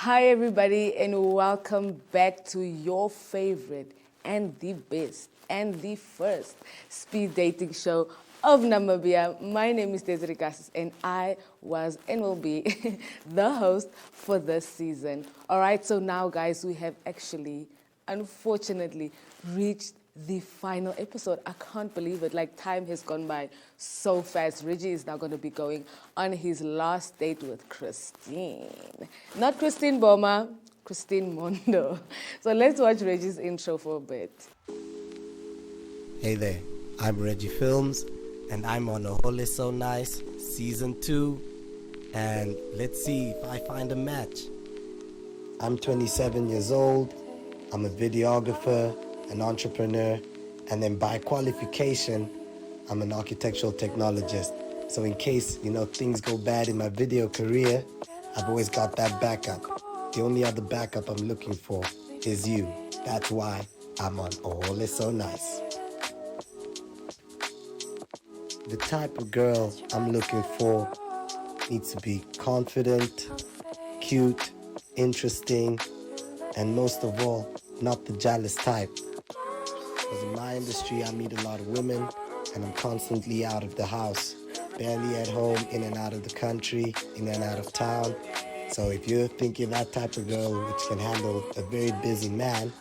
Hi everybody and welcome back to your favorite and the best and the first speed dating show of Namibia. My name is Desiree Gassis and I was and will be the host for this season. All right, so now guys, we have actually, unfortunately, reached the final episode. I can't believe it. Like, time has gone by so fast. Reggie is now going to be going on his last date with Christine. Not Christine Boma, Christine Mondo. So let's watch Reggie's intro for a bit. Hey there, I'm Reggie Films, and I'm on Ohole So Nice, Season 2, and let's see if I find a match. I'm 27 years old, I'm a videographer, an entrepreneur, and then by qualification, I'm an architectural technologist. So in case, things go bad in my video career, I've always got that backup. The only other backup I'm looking for is you. That's why I'm on Ohole So Nice. The type of girl I'm looking for needs to be confident, cute, interesting, and most of all, not the jealous type. Because in my industry, I meet a lot of women, and I'm constantly out of the house, barely at home, in and out of the country, in and out of town. So if you're thinking that type of girl which can handle a very busy man,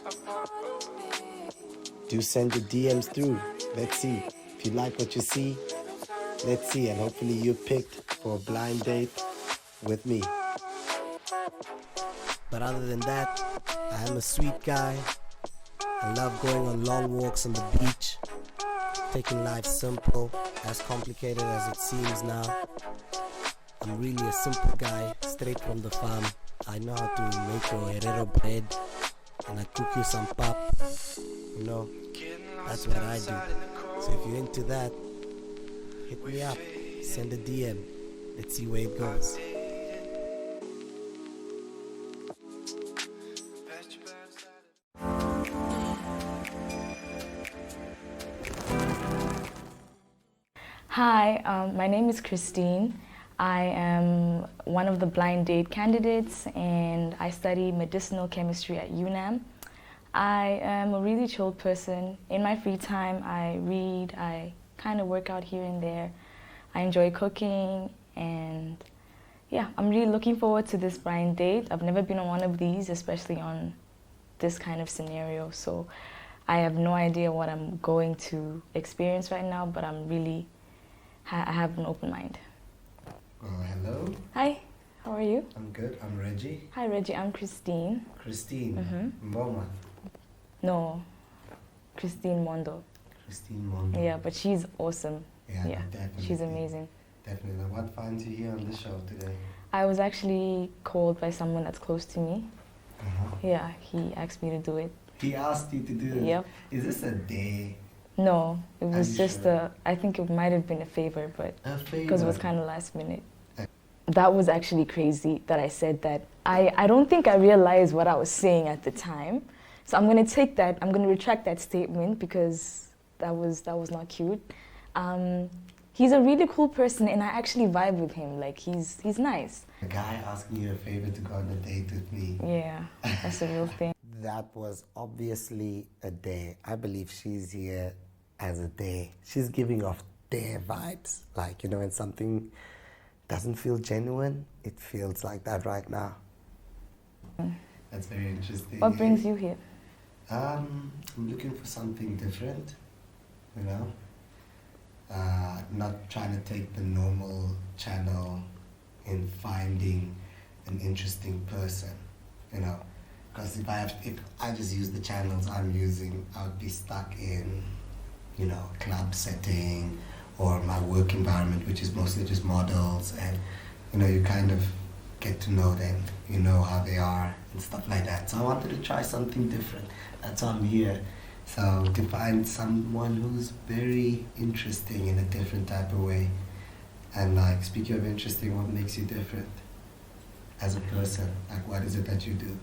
do send your DMs through. Let's see. If you like what you see, let's see, and hopefully you're picked for a blind date with me. But other than that, I am a sweet guy. I love going on long walks on the beach, taking life simple, as complicated as it seems now. I'm really a simple guy, straight from the farm. I know how to make your herrero bread, and I cook you some pap. That's what I do. So if you're into that, hit me up, send a DM. Let's see where it goes. Hi, my name is Christine. I am one of the blind date candidates and I study medicinal chemistry at UNAM. I am a really chilled person. In my free time, I read, I kind of work out here and there. I enjoy cooking and yeah, I'm really looking forward to this blind date. I've never been on one of these, especially on this kind of scenario. So I have no idea what I'm going to experience right now, but I have an open mind. Hello. Hi, how are you? I'm good. I'm Reggie. Hi Reggie, I'm Christine. Christine. Mboma. No, Christine Mondo. Christine Mondo. Yeah, but she's awesome. Yeah, definitely. She's amazing. Definitely. What finds you here on the show today? I was actually called by someone that's close to me. Yeah, he asked me to do it. He asked you to do it? Yep. Is this a day? No, it was just sure? I think it might have been a favor, but A favor? because it was kind of last minute. That was actually crazy that I said that. I don't think I realized what I was saying at the time. So I'm going to take that, I'm going to retract that statement because that was not cute. He's a really cool person and I actually vibe with him. Like, he's nice. A guy asking you a favor to go on a date with me. Yeah, that's a real thing. That was obviously a dare. I believe she's here as a dare. She's giving off dare vibes. Like, when something doesn't feel genuine, it feels like that right now. That's very interesting. What brings you here? I'm looking for something different, not trying to take the normal channel in finding an interesting person, Because if I just use the channels I'm using, I would be stuck in, club setting or my work environment, which is mostly just models, and you kind of get to know them, how they are and stuff like that. So I wanted to try something different. That's why I'm here. So to find someone who's very interesting in a different type of way. And like, speaking of interesting, what makes you different as a person? Like, what is it that you do?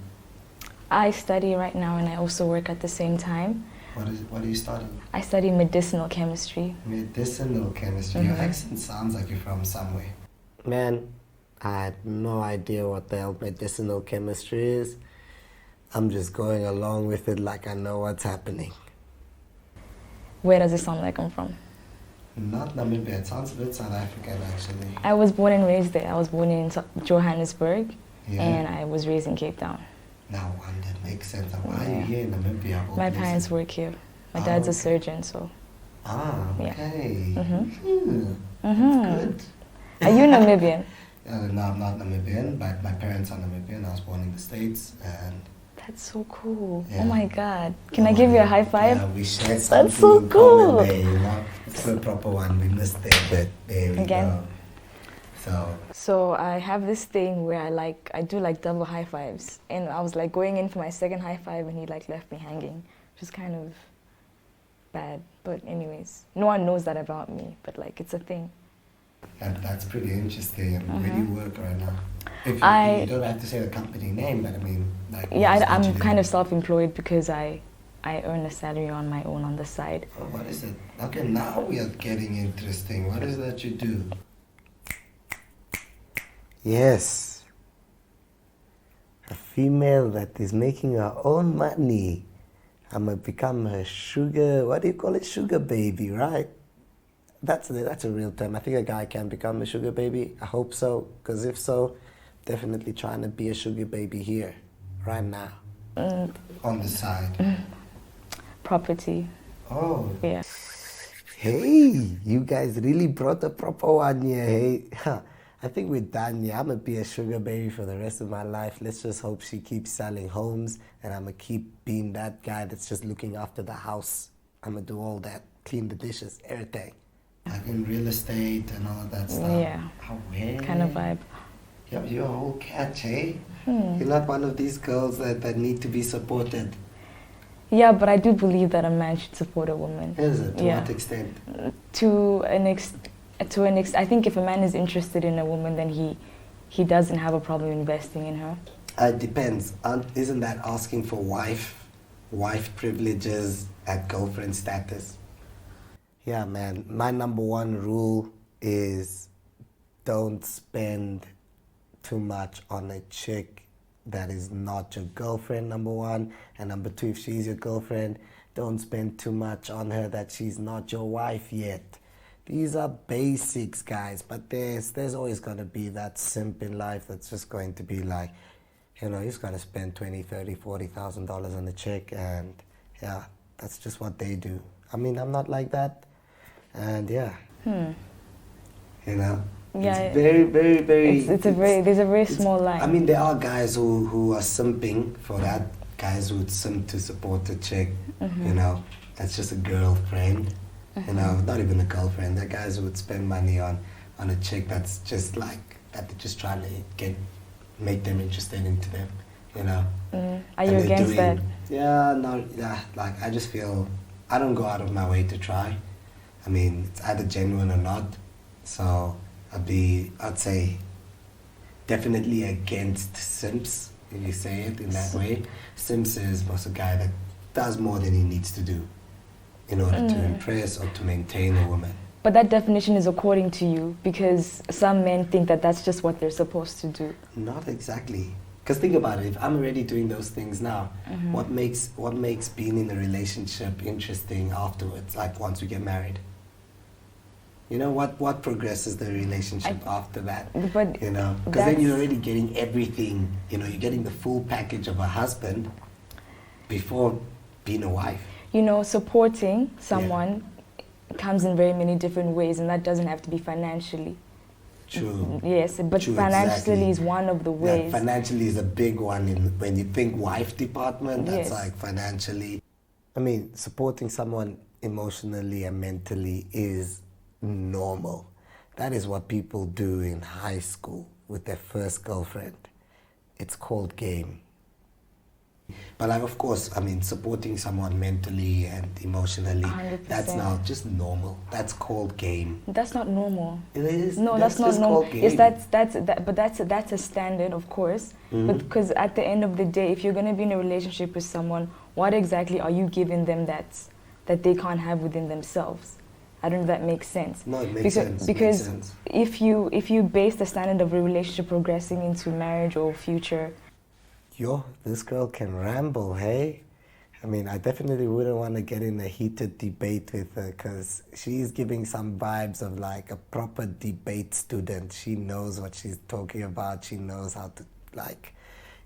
I study right now and I also work at the same time. What are you studying? I study medicinal chemistry. Medicinal chemistry. Your accent sounds like you're from somewhere. Man, I had no idea what the hell medicinal chemistry is. I'm just going along with it like I know what's happening. Where does it sound like I'm from? Not Namibia, it sounds a bit South African actually. I was born and raised there. I was born in Johannesburg, Yeah. and I was raised in Cape Town. Now, that makes sense. Why are you Yeah. here in Namibia? My parents work here. My dad's a surgeon, so. Ah, Yeah. okay. Mhm. That's good. Are you Namibian? No, I'm not Namibian, but my parents are Namibian. I was born in the States, and That's so cool. Yeah. Oh my God. Can I give you a high five? Yeah, we share something so in cool. common there, you know. It's the proper one. We missed it, but there we Again. go. So I have this thing where I do like double high fives, and I was like going in for my second high five, and he like left me hanging, which is kind of bad. But anyways, no one knows that about me, but like it's a thing. That's pretty interesting. And where do you work right now? If you, I- you don't have to say the company name, but I mean, like. Yeah, what is it I'm you do? kind of self-employed because I earn a salary on my own on the side. Oh, what is it? Okay, now we are getting interesting. What is that you do? Yes. A female that is making her own money. I'm gonna become her sugar, what do you call it? Sugar baby, right? That's a real term. I think a guy can become a sugar baby. I hope so, because if so, definitely trying to be a sugar baby here, right now. On the side. Property, Oh. yeah. Hey, you guys really brought the proper one here, hey? I think we're done here. I'm gonna be a sugar baby for the rest of my life. Let's just hope she keeps selling homes, and I'm gonna keep being that guy that's just looking after the house. I'm gonna do all that, clean the dishes, everything. Like in real estate and all that stuff. Yeah. Oh, hey. Kind of vibe. You're a whole catch, hey? You're not one of these girls that need to be supported. Yeah, but I do believe that a man should support a woman. Is it? To Yeah. what extent? To an extent, I think if a man is interested in a woman, then he doesn't have a problem investing in her. It depends. Isn't that asking for wife privileges at girlfriend status? Yeah, man. My number one rule is don't spend too much on a chick that is not your girlfriend, number one. And number two, if she's your girlfriend, don't spend too much on her that she's not your wife yet. These are basics, guys, but there's always going to be that simp in life that's just going to be like, you know, he's going to spend $20,000, $30,000, $40,000 on a chick, and yeah, that's just what they do. I mean, I'm not like that, and yeah, you know, Yeah, it's very, very, very. There's a very small line. I mean, there are guys who are simping for that. Guys who would simp to support a chick, you know, that's just a girlfriend. You know, not even a girlfriend. There are guys who would spend money on a chick that's just like that. They're just trying to make them interested into them. You know. Are you against that? Yeah, no, yeah. Like I just feel I don't go out of my way to try. I mean, it's either genuine or not. So I'd say definitely against simps, if you say it in that way. Simps is most a guy that does more than he needs to do in order to impress or to maintain a woman. But that definition is according to you, because some men think that that's just what they're supposed to do. Not exactly. Because think about it, if I'm already doing those things now, what makes being in a relationship interesting afterwards, like once we get married? You know, what progresses the relationship after that? But You know, because then you're already getting everything, you know, you're getting the full package of a husband before being a wife. you know, supporting someone comes in very many different ways, and that doesn't have to be financially. True. Yes, but True, financially exactly. is one of the Yeah, ways. financially is a big one when you think wife department, that's Yes. like financially. I mean, supporting someone emotionally and mentally is normal. That is what people do in high school with their first girlfriend. It's called game. But like, of course, I mean, supporting someone mentally and emotionally, 100%. that's now just normal. That's called game. That's not normal. It is. No, that's not just normal. called Yes, game. but that's a standard, of course. But because at the end of the day, if you're going to be in a relationship with someone, what exactly are you giving them that they can't have within themselves? I don't know if that makes sense. No, it makes because, sense. Because makes sense. if you base the standard of a relationship progressing into marriage or future. Yo, this girl can ramble, hey? I mean, I definitely wouldn't want to get in a heated debate with her because she's giving some vibes of like a proper debate student. She knows what she's talking about. She knows how to, like,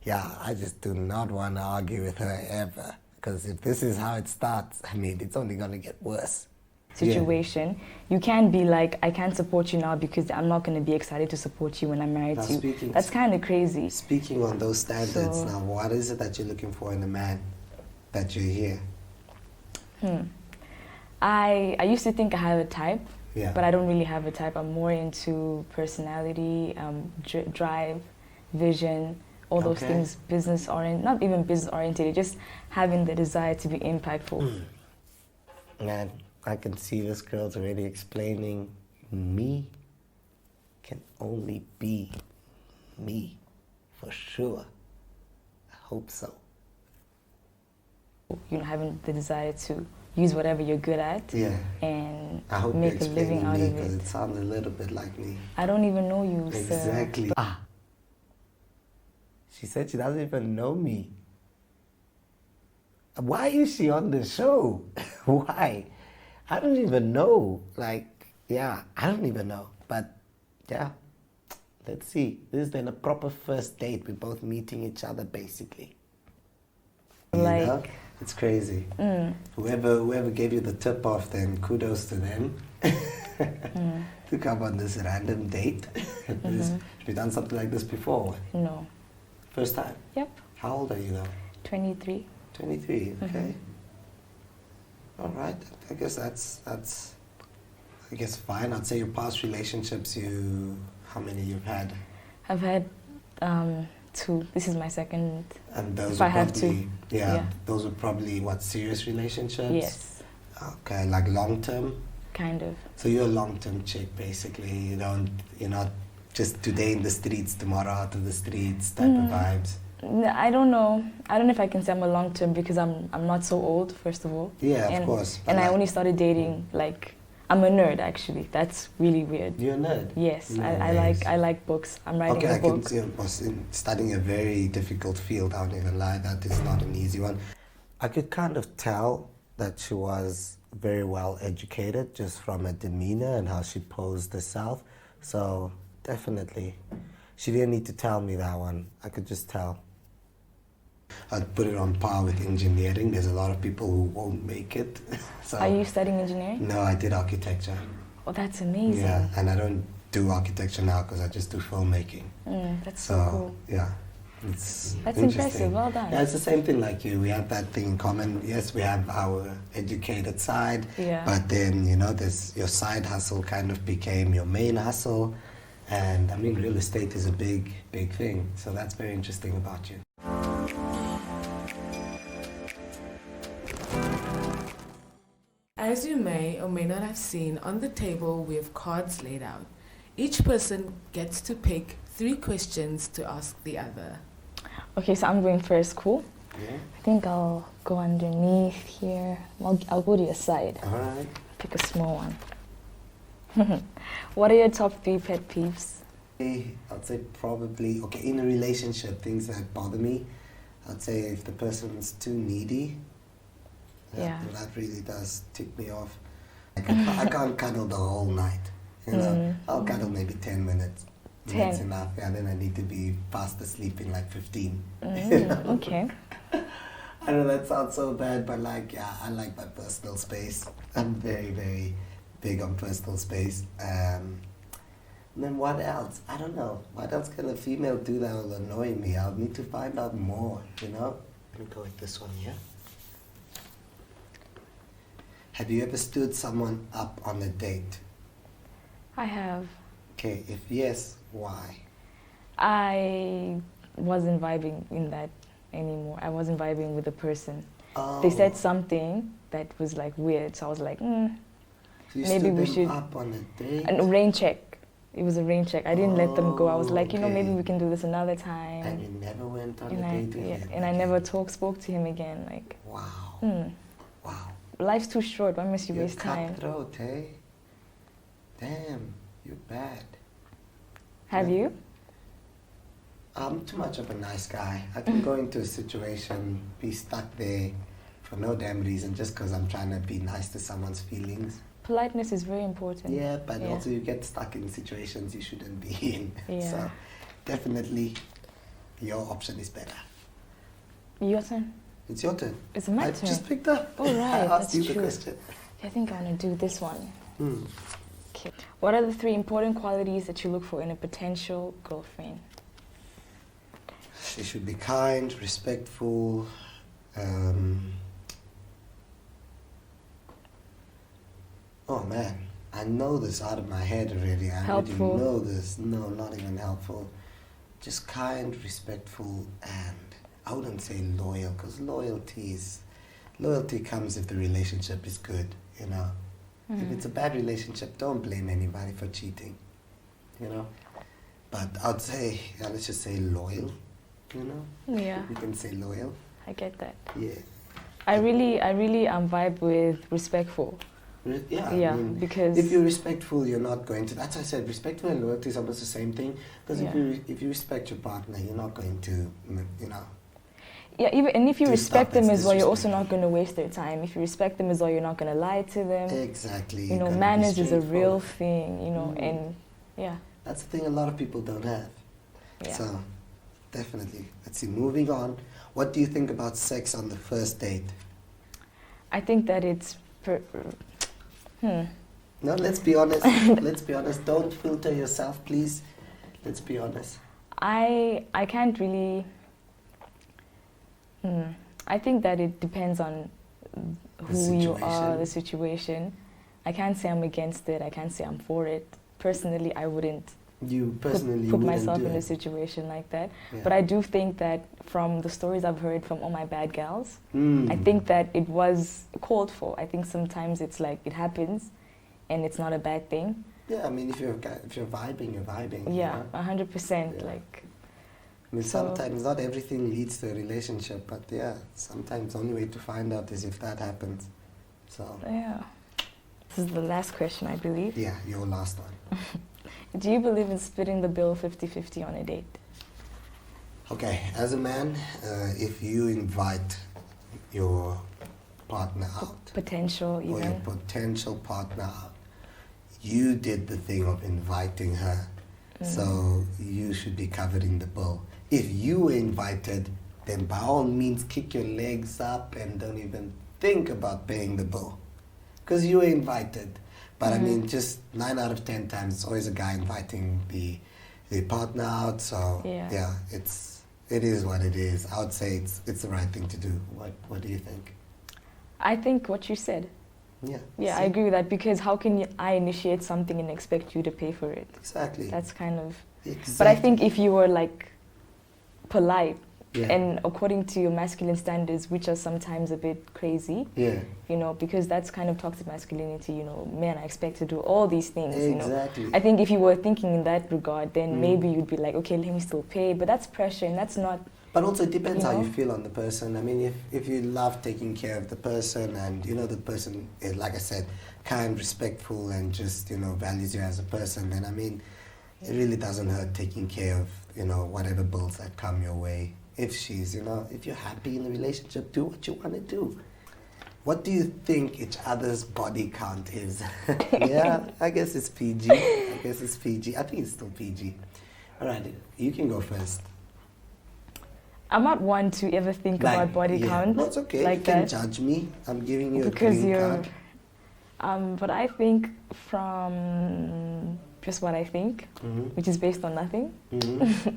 yeah, I just do not want to argue with her ever. Because if this is how it starts, I mean, it's only going to get worse. Situation, you can be like, I can't support you now because I'm not going to be excited to support you when I'm married to you. That's kind of crazy. Speaking on those standards, now what is it that you're looking for in a man that you're here? I used to think I have a type, but I don't really have a type. I'm more into personality, drive, vision, all those things, business oriented, not even business oriented, just having the desire to be impactful. Man, I can see this girl's already explaining me can only be me, for sure. I hope so. You know, having the desire to use whatever you're good at and I hope make a living out of it. Because it sounds a little bit like me. I don't even know you, exactly. sir. She said she doesn't even know me. Why is she on the show? Why? I don't even know. Like, yeah, I don't even know. But, yeah, let's see. This is then a proper first date. We're both meeting each other, basically. Like, you know? It's crazy. Whoever gave you the tip off, then kudos to them. To come on this random date. Have you done something like this before? No. First time? Yep. How old are you though? 23. 23, okay. All right, I guess that's fine. I'd say your past relationships, how many you've had? I've had 2. This is my second. And those if are I have probably, to. Yeah, those are probably what, serious relationships? Yes. Okay, like long term? Kind of. So you're a long term chick basically. You're not just today in the streets, tomorrow out of the streets type of vibes. I don't know. I don't know if I can say I'm a long term because I'm not so old, first of all. Yeah, of course. And I only started dating, like, I'm a nerd actually. That's really weird. You're a nerd? Yes, No, I like books. I'm writing a book. Okay, I can see studying a very difficult field, I don't even lie, that is not an easy one. I could kind of tell that she was very well educated just from her demeanor and how she posed herself. So definitely, she didn't need to tell me that one. I could just tell. I'd put it on par with engineering. There's a lot of people who won't make it. So, are you studying engineering? No, I did architecture. Oh, that's amazing. Yeah, and I don't do architecture now because I just do filmmaking. That's so cool. Yeah, that's impressive. Well done. Yeah, it's the same thing like you. We have that thing in common. Yes, we have our educated side, but then, there's your side hustle kind of became your main hustle. And I mean, real estate is a big, big thing. So that's very interesting about you. As you may or may not have seen, on the table we have cards laid out. Each person gets to pick 3 questions to ask the other. Okay, so I'm going first, cool? Yeah. I think I'll go underneath here. I'll go to your side. All right. Pick a small one. What are your top 3 pet peeves? I'd say probably, in a relationship, things that bother me, I'd say if the person's too needy, that really does tick me off. I can't cuddle the whole night, I'll cuddle maybe 10 minutes. 10? That's enough, then I need to be fast asleep in like 15. Okay. I know that sounds so bad, but I like my personal space. I'm very, very big on personal space. And then what else? I don't know. What else can a female do that will annoy me? I'll need to find out more, Let me go with this one here. Have you ever stood someone up on a date? I have. Okay, if yes, why? I wasn't vibing in that anymore. I wasn't vibing with the person. Oh. They said something that was like weird, so I was like, So you maybe we stood should. them up on a date? A rain check. It was a rain check. I didn't let them go. I was like, okay. maybe we can do this another time. And you never went on a date with him? And I never spoke to him again. Like, wow. Wow. Life's too short. Why must you You're waste time? cutthroat, hey? Damn, you're bad. Have Yeah. you? I'm too much of a nice guy. I can go into a situation, be stuck there for no damn reason just because I'm trying to be nice to someone's feelings. Politeness is very important. Yeah, but Yeah. also you get stuck in situations you shouldn't be in. Yeah. So definitely your option is better. Your turn. It's your turn. It's my I turn. just picked up. Oh, right, I asked that's you the true. question. I think I want to do this one. Hmm. Okay. What are the 3 important qualities that you look for in a potential girlfriend? She should be kind, respectful, oh man, I know this out of my head already. I Helpful. already know this. No, not even helpful. Just kind, respectful, and I wouldn't say loyal, because loyalty comes if the relationship is good, you know. If it's a bad relationship, don't blame anybody for cheating, you know. But I'd say, yeah, let's just say loyal, you know. Yeah, We can say loyal. I get that. Yeah. I really vibe with respectful. Yeah, Yeah, I mean, because if you're respectful, you're not going to. That's why I said respectful and loyalty is almost the same thing. Because Yeah. if you respect your partner, you're not going to, you know. yeah, even and if you do respect stuff them that's as well, you're also disrespectful. not going to waste their time. If you respect them as well, you're not going to lie to them. Exactly. You you know, gotta be manners is a real straightforward. thing. You know, Mm. and yeah, That's the thing a lot of people don't have. yeah. So, definitely. Let's see. Moving on. What do you think about sex on the first date? I think that it's. No, let's be honest. Let's be honest. Don't filter yourself, please. Let's be honest. I can't really. I think that it depends on who you are, the situation. I can't say I'm against it. I can't say I'm for it. Personally, I wouldn't You personally put wouldn't myself do in a it. situation like that. Yeah. But I do think that from the stories I've heard from all my bad gals, Mm. I think that it was called for. I think sometimes it's like it happens, and it's not a bad thing. Yeah, I mean, if you're vibing, you're vibing. you Yeah, know? 100%. Yeah. Like, I mean, So- sometimes not everything leads to a relationship, but yeah, sometimes the only way to find out is if that happens. So, yeah. This is the last question, I believe. yeah, your last one. Do you believe in splitting the bill 50-50 on a date? Okay, as a man, if you invite your partner out, Potential, or your even. potential partner out, you did the thing of inviting her, so you should be covering the bill. If you were invited, then by all means kick your legs up and don't even think about paying the bill. Because you were invited. But I mean, just 9 out of 10 times, it's always a guy inviting the partner out. So Yeah. it is what it is. I would say it's the right thing to do. What do you think? I think what you said. Yeah. Yeah, I See? agree with that, because how can I initiate something and expect you to pay for it? Exactly. That's kind of. Exactly. But I think if you were like polite Yeah. and according to your masculine standards, which are sometimes a bit crazy, Yeah. you know, because that's kind of toxic masculinity, you know, men are expected to do all these things, you know. Exactly. I think if you were thinking in that regard, then Mm. maybe you'd be like, okay, let me still pay, but that's pressure and that's not. But also it depends You how know? you feel on the person. I mean, if you love taking care of the person and, you know, the person is, like I said, kind, respectful and just, you know, values you as a person, then I mean, it really doesn't hurt taking care of, you know, whatever bills that come your way. If she's, you know, if you're happy in the relationship, do what you want to do. What do you think each other's body count is? Yeah, I guess it's PG. I guess it's PG. I think it's still PG. All right, you can go first. I'm not one to ever think about body count. No, it's okay. like you can that. judge me. I'm giving you Because a green you're. card. But I think from just what I think, Mm-hmm. which is based on nothing, Mm-hmm.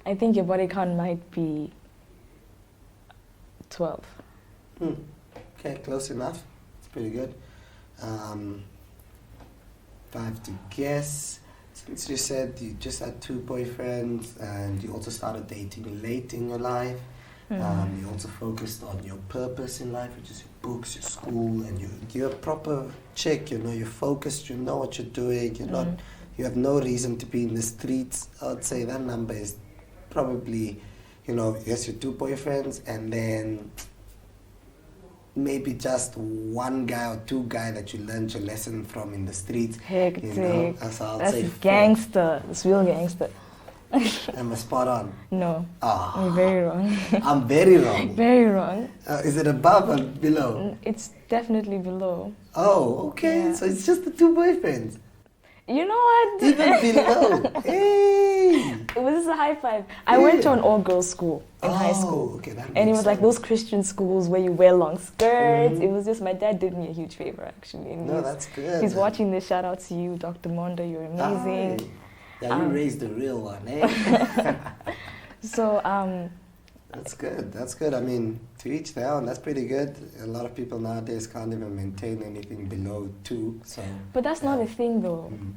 I think your body count might be 12. Okay, close enough. It's pretty good. If I have to guess, since you said you just had 2 boyfriends and you also started dating late in your life, you also focused on your purpose in life, which is your books, your school, and you're a proper chick, you know, you're focused, you know what you're doing, you're not, you have no reason to be in the streets. I would say that number is probably, you know, yes, your 2 boyfriends, and then maybe just one guy or two guy that you learned your lesson from in the streets. Hectic. You know? So I'll That's say gangster. It's real gangster. Am I spot on? No. Ah. You're very wrong. I'm very wrong. Very wrong. Is it above or below? It's definitely below. Oh, okay. Yeah. So it's just the two boyfriends. You know what? Even below. Hey. It was a high five. I went to an all-girls school in high school. Okay, that And it makes was like sense. those Christian schools where you wear long skirts. It was just, my dad did me a huge favor, actually. And No, that's good. He's watching this. Shout out to you, Dr. Monda. You're amazing. Aye. Yeah, you raised the real one, eh? So, That's good. That's good. I mean, to each their own. That's pretty good. A lot of people nowadays can't even maintain anything below 2. So. but that's not a thing, though. Mm.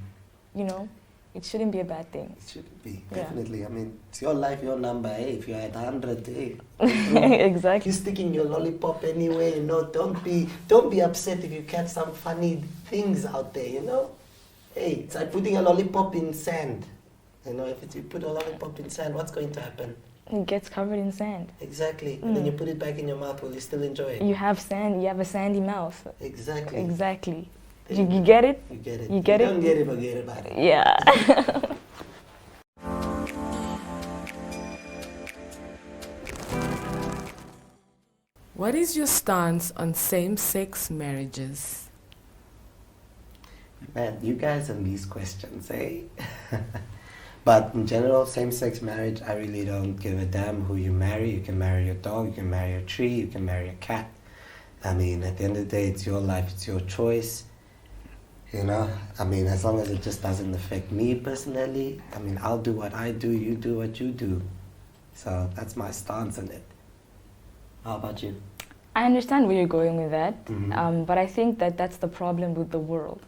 You know, it shouldn't be a bad thing. It shouldn't be. Yeah. Definitely. I mean, it's your life, your number. Eh? If you're at 100, eh? Exactly. You're sticking your lollipop anyway. You know, don't be upset if you catch some funny things out there. You know, hey, it's like putting a lollipop in sand. You know, if you put a lollipop in sand, what's going to happen? It gets covered in sand. Exactly. And then you put it back in your mouth. Will you still enjoy it? You have sand. You have a sandy mouth. Exactly. Exactly. There You get it? You get it. You get it? Don't get it, forget about it. Yeah. What is your stance on same-sex marriages? Man, you guys and these questions, eh? But in general, same-sex marriage, I really don't give a damn who you marry. You can marry your dog, you can marry a tree, you can marry a cat. I mean, at the end of the day, it's your life, it's your choice. You know, I mean, as long as it just doesn't affect me personally, I mean, I'll do what I do, you do what you do. So that's my stance on it. How about you? I understand where you're going with that, Mhm. but I think that that's the problem with the world.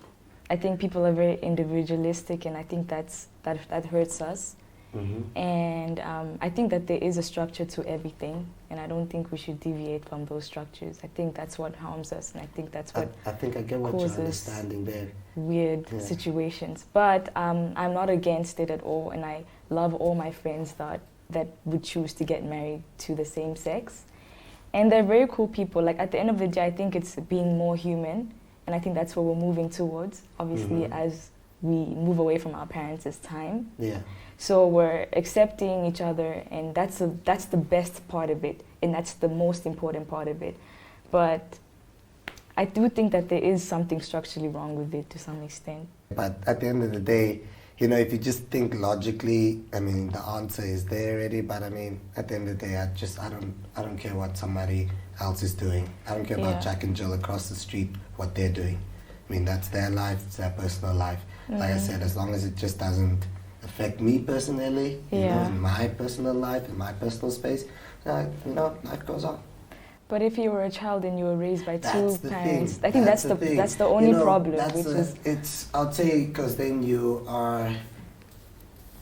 I think people are very individualistic, and I think that hurts us. Mm-hmm. And I think that there is a structure to everything, and I don't think we should deviate from those structures. I think that's what harms us, and I think that's what I think I get what causes you're understanding there. weird Yeah. situations. But I'm not against it at all, and I love all my friends that would choose to get married to the same sex. And they're very cool people. Like, at the end of the day, I think it's being more human, and I think that's what we're moving towards, obviously, Mhm. as we move away from our parents' time. Yeah. So we're accepting each other, and that's the best part of it, and that's the most important part of it. But I do think that there is something structurally wrong with it to some extent. But at the end of the day, you know, if you just think logically, I mean, the answer is there already. But I mean, at the end of the day, I don't care what somebody else is doing. I don't care Yeah. about Jack and Jill across the street, what they're doing. I mean, that's their life, it's their personal life. Like I said, as long as it just doesn't affect me personally, you know, Yeah. in my personal life, in my personal space, you know, life goes on. But if you were a child and you were raised by That's two the parents, thing. I think that's thing. the only You know, problem, that's which is it's. I'd say because then you are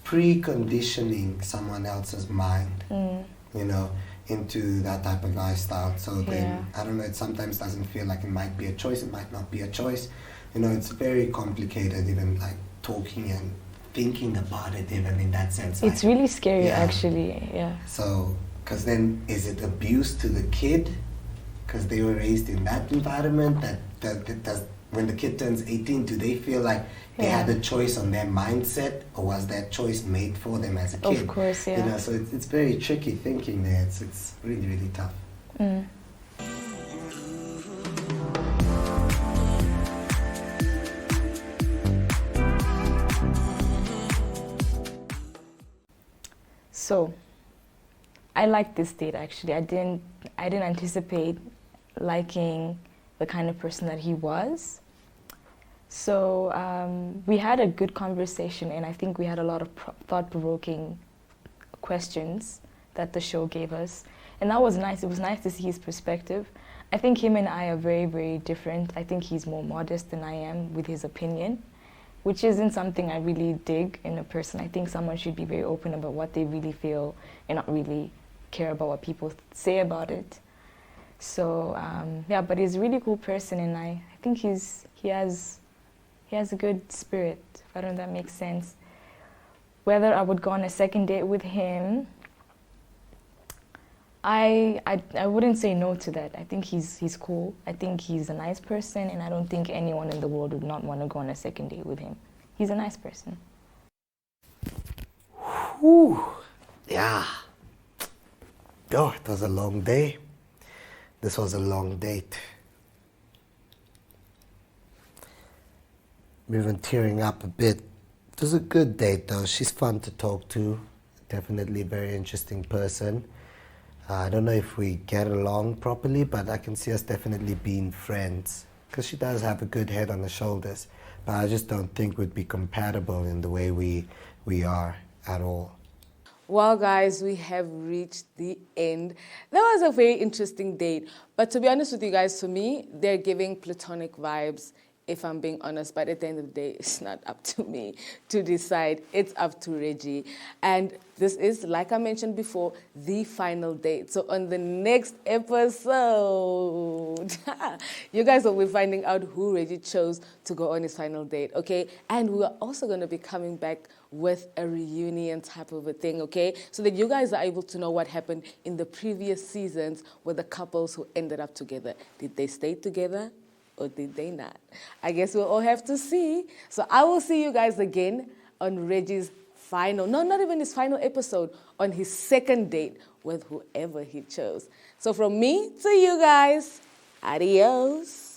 preconditioning someone else's mind, you know, into that type of lifestyle. So then Yeah. I don't know. It sometimes doesn't feel like it might be a choice. It might not be a choice. You know, it's very complicated. Even like talking and thinking about it, even in that sense. it's like, really scary, yeah. actually. Yeah. So, because then is it abuse to the kid? Because they were raised in that environment. That does, when the kid turns 18, do they feel like they Yeah. had a choice on their mindset, or was that choice made for them as a kid? Of course, yeah. You know, so it's very tricky thinking there. It's really, really tough. Mm. So, I like this date actually. I didn't anticipate liking the kind of person that he was. So we had a good conversation, and I think we had a lot of thought-provoking questions that the show gave us, and that was nice. It was nice to see his perspective. I think him and I are very, very different. I think he's more modest than I am with his opinion, which isn't something I really dig in a person. I think someone should be very open about what they really feel and not really care about what people say about it. So yeah, but he's a really cool person, and I think he has a good spirit. I don't know if that makes sense. Whether I would go on a second date with him, I wouldn't say no to that. I think he's cool. I think he's a nice person, and I don't think anyone in the world would not want to go on a second date with him. He's a nice person. Whew. Yeah. Oh, it was a long day. This was a long date. I'm even tearing up a bit. It was a good date though. She's fun to talk to. Definitely a very interesting person. I don't know if we get along properly, but I can see us definitely being friends. Because she does have a good head on her shoulders. But I just don't think we'd be compatible in the way we are at all. Well, guys, we have reached the end. That was a very interesting date. But to be honest with you guys, for me, they're giving platonic vibes, if I'm being honest. But at the end of the day, it's not up to me to decide. It's up to Reggie. And this is, like I mentioned before, the final date. So on the next episode, you guys will be finding out who Reggie chose to go on his final date, okay? And we are also going to be coming back with a reunion type of a thing, okay? So that you guys are able to know what happened in the previous seasons with the couples who ended up together. Did they stay together or did they not? I guess we'll all have to see. So I will see you guys again on Reggie's final, no, not even his final episode, on his second date with whoever he chose. So from me to you guys, adios.